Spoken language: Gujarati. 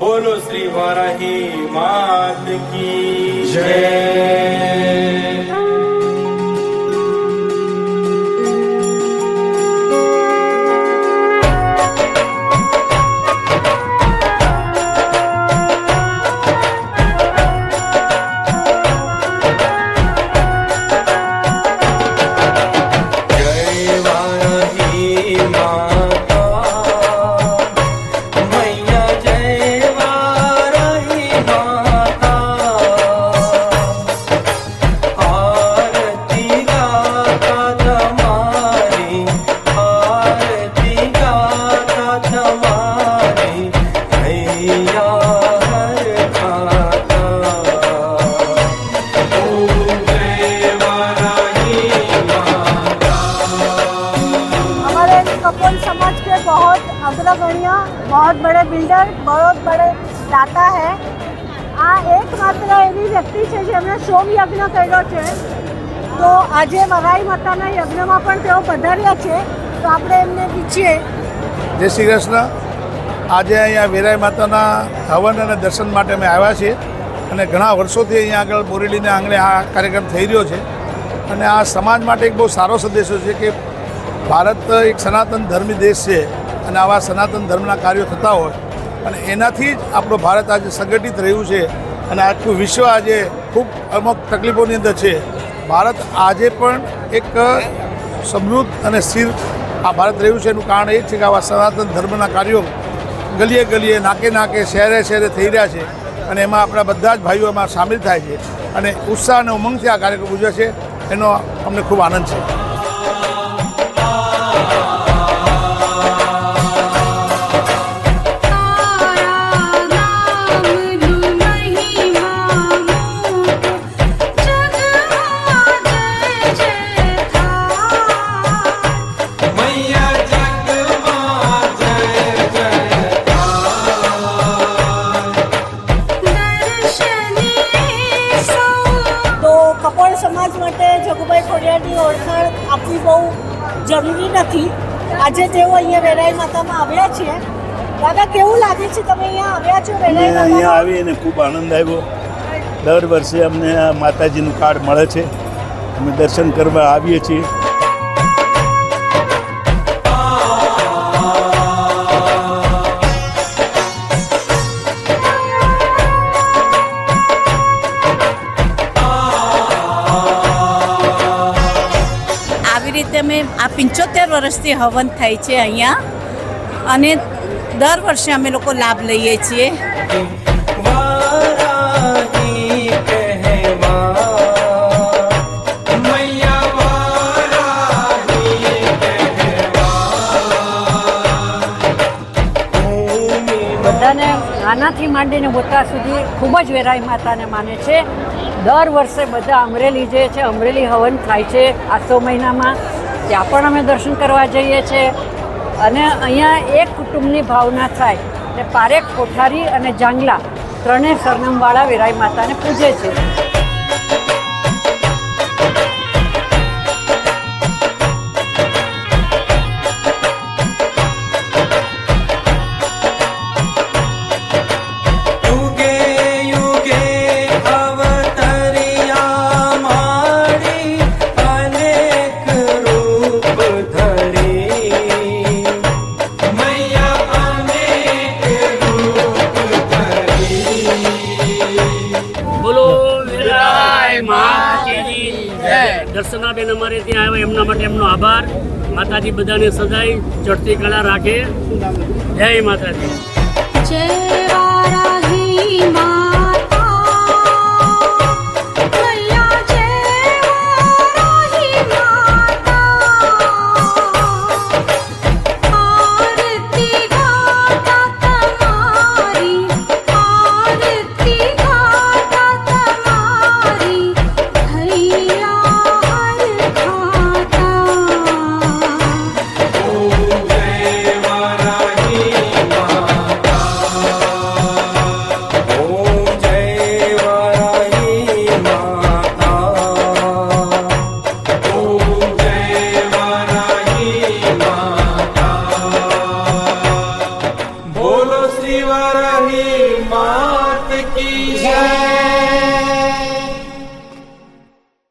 बोलो श्री वाराही मात की जय। अग्रगण्य बहुत बड़े बिल्डर बहुत बड़े दाता है। आ एकमात्र एवी व्यक्ति है जेमणे सोम यज्ञ कर्यो छे, तो आजे वराई माताना यज्ञमां पण तेओ पधार्या छे, तो આપણે એમને પૂછીએ। જય શ્રી કૃષ્ણ। આજે અહીંયા વેરાઈ માતાના હવન અને દર્શન માટે અમે આવ્યા છીએ અને ઘણા વર્ષોથી અહીંયા આગળ બોરેલીના આંગણે આ કાર્યક્રમ થઈ રહ્યો છે અને આ સમાજ માટે એક બહુ સારો સંદેશો છે કે ભારત એક સનાતન ધર્મી દેશ છે અને આવા સનાતન ધર્મના કાર્યો થતા હોય અને એનાથી જ આપણો ભારત આજે સંગઠિત રહ્યું છે અને આખું વિશ્વ આજે ખૂબ અમુક તકલીફોની અંદર છે। ભારત આજે પણ એક સમૃદ્ધ અને સ્થિર આ ભારત રહ્યું છે એનું કારણ એ જ છે કે આવા સનાતન ધર્મના કાર્યો ગલીએ ગલીએ નાકે નાકે શહેરે શહેરે થઈ રહ્યા છે અને એમાં આપણા બધા જ ભાઈઓ એમાં સામેલ થાય છે અને ઉત્સાહ અને ઉમંગથી આ કાર્યક્રમ ઉજવે છે, એનો અમને ખૂબ આનંદ છે। સમાજ માટે જગુભાઈ ખોડિયારની ઓળખાણ આપવી બહુ જરૂરી નથી। આજે તેઓ અહીંયા વેરાઈ માતામાં આવ્યા છે। દાદા, કેવું લાગે છે તમે અહીંયા આવ્યા છો વેરાઈ માતામાં? અહીંયા આવીને ખૂબ આનંદ આવ્યો। દર વર્ષે અમને આ માતાજીનું કાર્ડ મળે છે, અમે દર્શન કરવા આવીએ છીએ। અમે આ 75 વર્ષથી હવન થાય છે અહીંયા અને દર વર્ષે અમે લોકો લાભ લઈએ છીએ। બધાને નાનાથી માંડીને મોટા સુધી ખૂબ જ વેરાઈ માતાને માને છે। દર વર્ષે બધા અમરેલી જે છે, અમરેલી હવન થાય છે આસો મહિનામાં, ત્યાં પણ અમે દર્શન કરવા જઈએ છીએ અને અહીંયા એક કુટુંબની ભાવના થાય એટલે પારેખ, કોઠારી અને જાંગલા ત્રણેય સરનામવાળા વેરાઈ માતાને પૂજે છે। દર્શનાબેન અમારે ત્યાં આવ્યા, એમના માટે એમનો આભાર। માતાજી બધાને સદાય ચડતી કળા રાખે। જય માતાજી। જય વારાહી માતા, મૈયા જય વારાહી માતા, આરતી ગાતા તમારી, આરતી ગાતા તમારી, હૈયા जय वाराही माता। वाराही मात की जय।